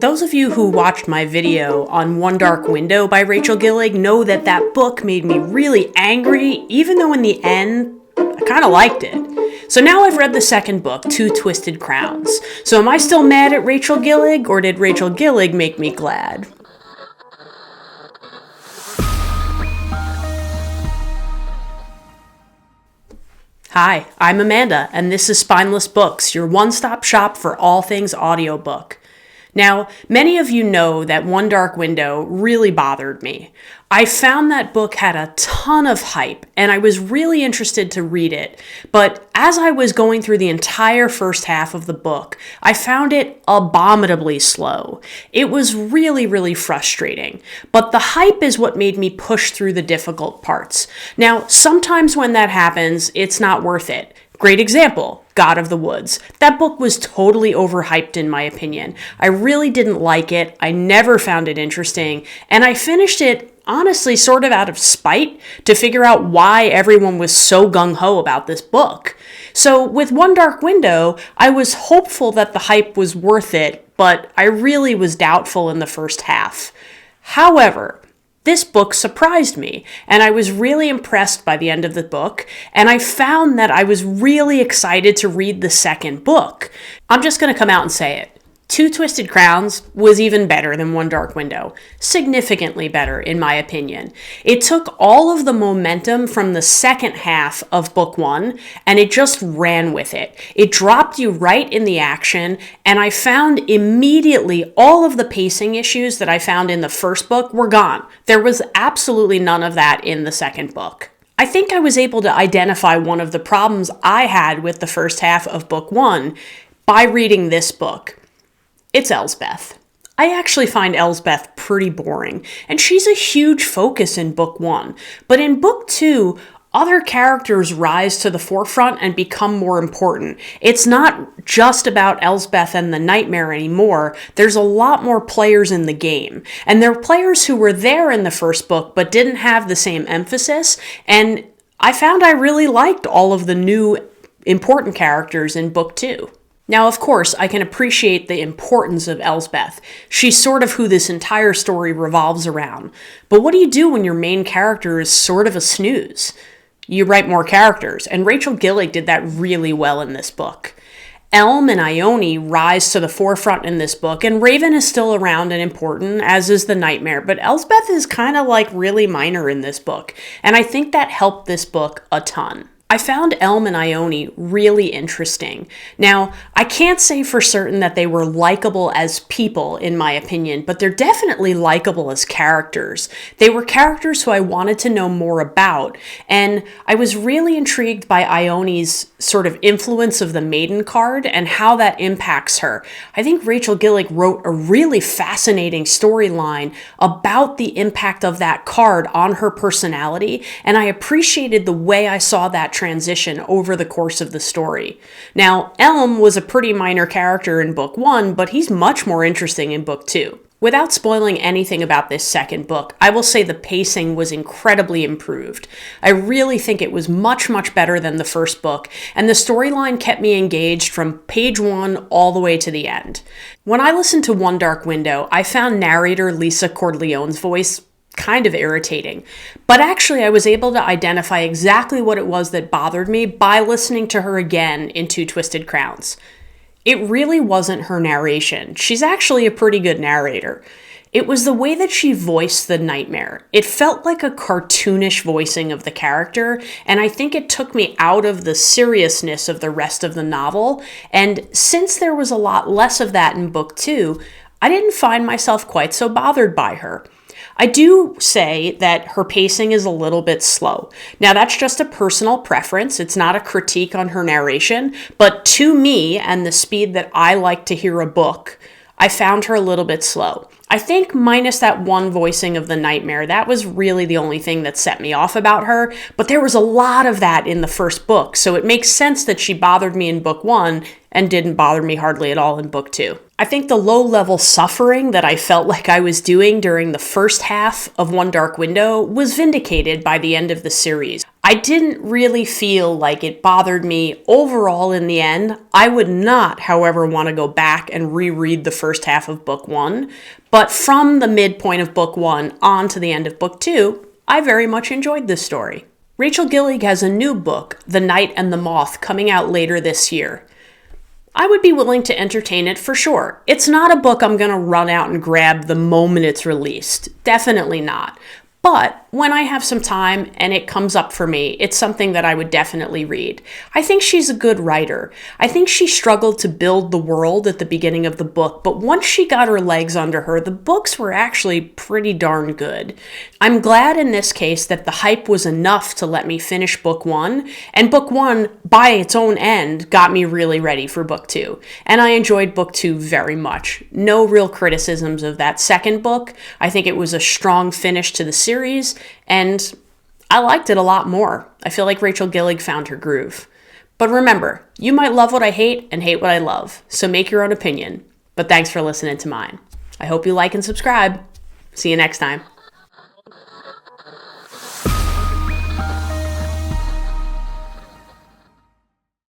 Those of you who watched my video on One Dark Window by Rachel Gillig know that that book made me really angry, even though in the end, I kind of liked it. So now I've read the second book, Two Twisted Crowns. So am I still mad at Rachel Gillig, or did Rachel Gillig make me glad? Hi, I'm Amanda, and this is Spineless Books, your one-stop shop for all things audiobook. Now, many of you know that One Dark Window really bothered me. I found that book had a ton of hype, and I was really interested to read it. But as I was going through the entire first half of the book, I found it abominably slow. It was really frustrating. But the hype is what made me push through the difficult parts. Now, sometimes when that happens, it's not worth it. Great example, God of the Woods. That book was totally overhyped in my opinion. I really didn't like it, I never found it interesting, and I finished it honestly sort of out of spite to figure out why everyone was so gung-ho about this book. So with One Dark Window, I was hopeful that the hype was worth it, but I really was doubtful in the first half. However, this book surprised me, and I was really impressed by the end of the book, and I found that I was really excited to read the second book. I'm just going to come out and say it. Two Twisted Crowns was even better than One Dark Window. Significantly better, in my opinion. It took all of the momentum from the second half of book one, and it just ran with it. It dropped you right in the action, and I found immediately all of the pacing issues that I found in the first book were gone. There was absolutely none of that in the second book. I think I was able to identify one of the problems I had with the first half of book one by reading this book. It's Elsbeth. I actually find Elsbeth pretty boring, and she's a huge focus in book one. But in book two, other characters rise to the forefront and become more important. It's not just about Elsbeth and the nightmare anymore. There's a lot more players in the game. And there are players who were there in the first book but didn't have the same emphasis, and I found I really liked all of the new important characters in book two. Now, of course, I can appreciate the importance of Elsbeth. She's sort of who this entire story revolves around. But what do you do when your main character is sort of a snooze? You write more characters, and Rachel Gillig did that really well in this book. Elm and Ione rise to the forefront in this book, and Raven is still around and important, as is the nightmare, but Elsbeth is kind of like really minor in this book, and I think that helped this book a ton. I found Elm and Ione really interesting. Now, I can't say for certain that they were likable as people, in my opinion, but they're definitely likable as characters. They were characters who I wanted to know more about, and I was really intrigued by Ione's sort of influence of the Maiden card and how that impacts her. I think Rachel Gillig wrote a really fascinating storyline about the impact of that card on her personality, and I appreciated the way I saw that transition over the course of the story. Now, Elm was a pretty minor character in book one, but he's much more interesting in book two. Without spoiling anything about this second book, I will say the pacing was incredibly improved. I really think it was much better than the first book, and the storyline kept me engaged from page one all the way to the end. When I listened to One Dark Window, I found narrator Lisa Corleone's voice kind of irritating. But actually, I was able to identify exactly what it was that bothered me by listening to her again in Two Twisted Crowns. It really wasn't her narration. She's actually a pretty good narrator. It was the way that she voiced the nightmare. It felt like a cartoonish voicing of the character, and I think it took me out of the seriousness of the rest of the novel. And since there was a lot less of that in book two, I didn't find myself quite so bothered by her. I do say that her pacing is a little bit slow. Now, that's just a personal preference. It's not a critique on her narration, but to me and the speed that I like to hear a book, I found her a little bit slow. I think minus that one voicing of the nightmare, that was really the only thing that set me off about her, but there was a lot of that in the first book, so it makes sense that she bothered me in book one and didn't bother me hardly at all in book two. I think the low-level suffering that I felt like I was doing during the first half of One Dark Window was vindicated by the end of the series. I I didn't really feel like it bothered me overall in the end. I would not, however, want to go back and reread the first half of book 1, but from the midpoint of book 1 on to the end of book 2, I very much enjoyed this story. Rachel Gillig has a new book, The Night and the Moth, coming out later this year. I would be willing to entertain it for sure. It's not a book I'm going to run out and grab the moment it's released. Definitely not. But when I have some time and it comes up for me, it's something that I would definitely read. I think she's a good writer. I think she struggled to build the world at the beginning of the book, but once she got her legs under her, the books were actually pretty darn good. I'm glad in this case that the hype was enough to let me finish book 1, and book 1, by its own end, got me really ready for book 2. And I enjoyed book 2 very much. No real criticisms of that second book. I think it was a strong finish to the series, and I liked it a lot more. I feel like Rachel Gillig found her groove. But remember, you might love what I hate and hate what I love, so make your own opinion. But thanks for listening to mine. I hope you like and subscribe. See you next time.